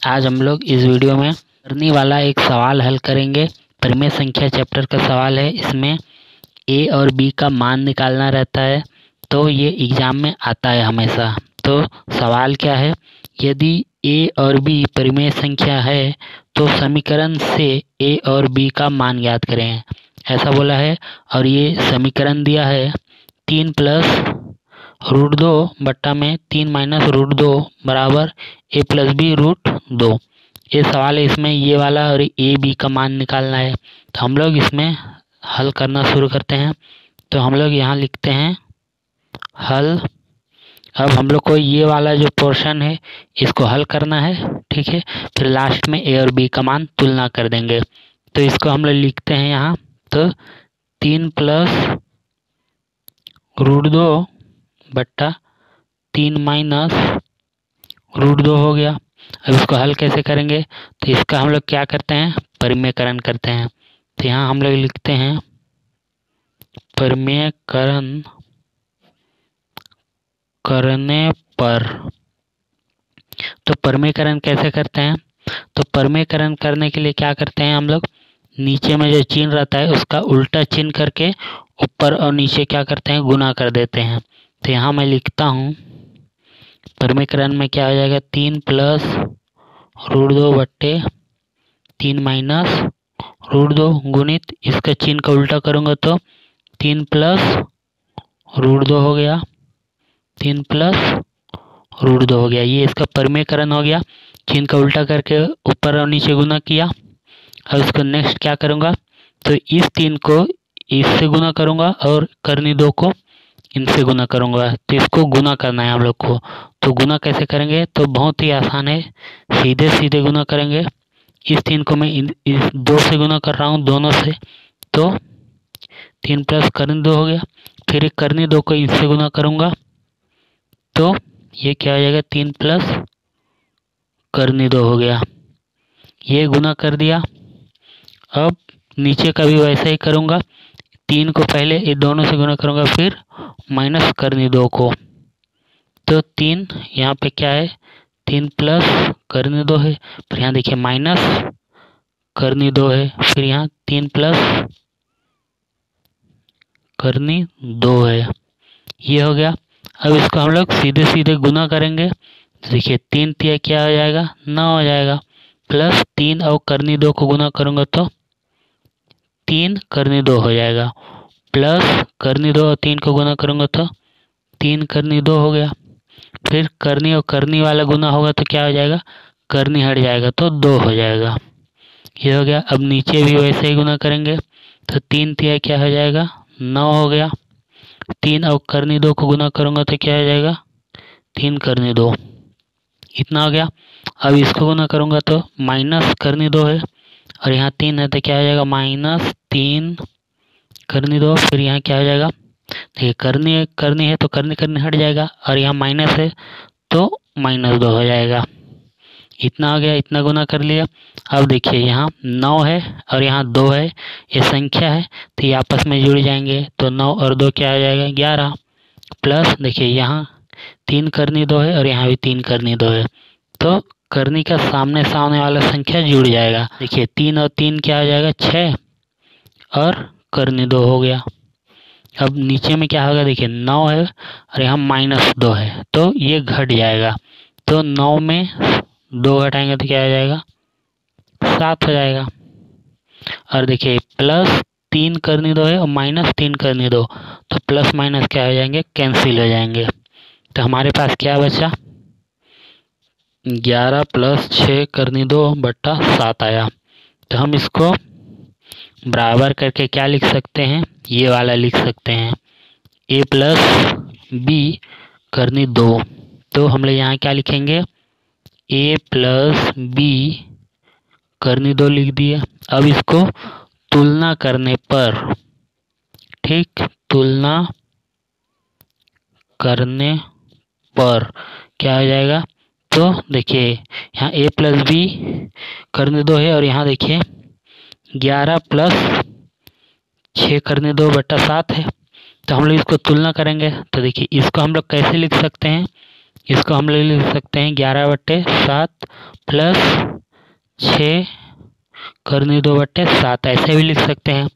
आज हम लोग इस वीडियो में करनी वाला एक सवाल हल करेंगे। परिमेय संख्या चैप्टर का सवाल है। इसमें ए और बी का मान निकालना रहता है, तो ये एग्जाम में आता है हमेशा। तो सवाल क्या है, यदि ए और बी परिमेय संख्या है तो समीकरण से ए और बी का मान ज्ञात करें, ऐसा बोला है। और ये समीकरण दिया है 3 प्लस रूट 2 बट्टा में 3 माइनस रूट 2 बराबर ए प्लस बी रूट 2। ये सवाल है, इसमें ये वाला और ए बी का मान निकालना है। तो हम लोग इसमें हल करना शुरू करते हैं। तो हम लोग यहाँ लिखते हैं हल। अब हम लोग को ये वाला जो पोर्शन है इसको हल करना है, ठीक है। फिर लास्ट में ए और बी का मान तुलना कर देंगे। तो इसको हम लोग लिखते हैं यहाँ, तो 3 प्लस रूट 2 बट्टा 3 माइनस रूट 2 हो गया। अब इसको हल कैसे करेंगे, तो इसका हम लोग क्या करते हैं, परिमेयकरण करते हैं। तो यहाँ हम लोग लिखते हैं परिमेयकरण करने पर। तो परिमेयकरण कैसे करते हैं, तो परिमेयकरण करने के लिए क्या करते हैं हम लोग, नीचे में जो चिन्ह रहता है उसका उल्टा चिन्ह करके ऊपर और नीचे क्या करते हैं, गुना कर देते हैं। तो यहाँ मैं लिखता हूँ परिमेयकरण में क्या हो जाएगा, 3 प्लस रूट 2 बट्टे 3 माइनस रूट 2 गुणित इसका चिन्ह का उल्टा करूँगा तो 3 प्लस रूट 2 हो गया, 3 प्लस रूट 2 हो गया। ये इसका परिमेयकरण हो गया। चिन्ह का उल्टा करके ऊपर और नीचे गुना किया। अब इसको नेक्स्ट क्या करूँगा, तो इस 3 को इससे गुना करूँगा और करनी 2 को इनसे गुना करूँगा। तो इसको गुना करना है हम लोग को। तो गुना कैसे करेंगे, तो बहुत ही आसान है, सीधे सीधे गुना करेंगे। इस 3 को मैं इस 2 से गुना कर रहा हूँ, दोनों से। तो 3 प्लस करनी 2 हो गया। फिर एक करनी 2 को इससे गुना करूँगा तो ये क्या हो जाएगा, 3 प्लस करनी 2 हो गया। ये गुना कर दिया। अब नीचे का भी वैसा ही करूँगा, 3 को पहले ये दोनों से गुना करूँगा, फिर माइनस करनी 2 को। तो 3 यहाँ पे क्या है, 3 प्लस करनी 2 है। फिर यहाँ देखिए माइनस करनी 2 है। फिर यहाँ 3 प्लस करनी 2 है। ये हो गया। अब इसको हम लोग सीधे सीधे गुना करेंगे। तो देखिए 3 तिया क्या हो जाएगा, 9 हो जाएगा। प्लस 3 और करनी 2 को गुना करूँगा तो 3 करनी 2 हो जाएगा। प्लस करनी 2 और 3 को गुना करूँगा तो 3 करनी 2 हो गया। फिर करनी और करनी वाला गुना होगा तो क्या हो जाएगा, करनी हट जाएगा तो 2 हो जाएगा। ये हो गया। अब नीचे भी वैसे ही गुना करेंगे। तो 3 तिया क्या हो जाएगा, 9 हो गया। 3 और करनी 2 को गुना करूँगा तो क्या हो जाएगा, 3 करनी 2। इतना हो गया। अब इसको गुना करूँगा तो माइनस करनी 2 है और यहाँ 3 है तो क्या हो जाएगा, माइनस 3 करनी 2। फिर यहाँ क्या हो जाएगा, देखिए करनी है तो करनी हट जाएगा और यहाँ माइनस है तो माइनस 2 हो जाएगा। इतना हो गया। इतना गुना कर लिया। अब देखिए यहाँ 9 है और यहाँ 2 है, ये संख्या है तो ये आपस में जुड़ जाएंगे। तो 9 और 2 क्या हो जाएगा, 11। प्लस देखिए यहाँ 3 करनी 2 है और यहाँ भी 3 करनी 2 है, तो करनी का सामने वाला संख्या जुड़ जाएगा। देखिए 3 और 3 क्या हो जाएगा, 6 और करनी 2 हो गया। अब नीचे में क्या होगा, देखिए 9 है और यहाँ माइनस 2 है तो ये घट जाएगा। तो 9 में 2 घटाएंगे तो क्या हो जाएगा, 7 हो जाएगा। और देखिए प्लस 3 करनी 2 है और माइनस 3 करनी 2, तो प्लस माइनस क्या हो जाएंगे, कैंसिल हो जाएंगे। तो हमारे पास क्या बचा, 11 प्लस 6 करनी 2 बट्टा 7 आया। तो हम इसको बराबर करके क्या लिख सकते हैं, ये वाला लिख सकते हैं, a प्लस बी करनी 2। तो हम लोग यहाँ क्या लिखेंगे, a प्लस बी करनी 2 लिख दिए। अब इसको तुलना करने पर, ठीक, तुलना करने पर क्या हो जाएगा, तो देखिए यहाँ a प्लस बी करनी 2 है और यहाँ देखिए 11 प्लस 6 करनी 2 बट्टा 7 है। तो हम लोग इसको तुलना करेंगे। तो देखिए इसको हम लोग कैसे लिख सकते हैं, इसको हम लोग लिख सकते हैं 11/7 प्लस 6 करनी 2/7, ऐसे भी लिख सकते हैं।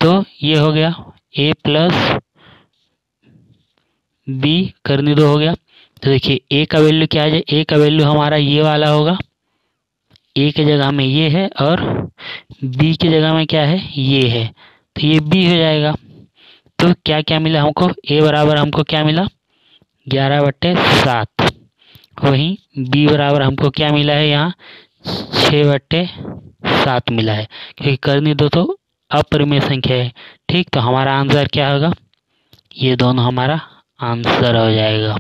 तो ये हो गया a प्लस b करनी 2 हो गया। तो देखिए a का वैल्यू क्या है, a का वैल्यू हमारा ये वाला होगा, a की जगह में ये है और b की जगह में क्या है, ये है, तो ये b हो जाएगा। तो क्या क्या मिला हमको, a बराबर हमको क्या मिला 11/7, वहीं b बराबर हमको क्या मिला है यहाँ 6/7 मिला है, क्योंकि करनी 2 तो अपरिमेय संख्या है। ठीक, तो हमारा आंसर क्या होगा, ये दोनों हमारा आंसर हो जाएगा।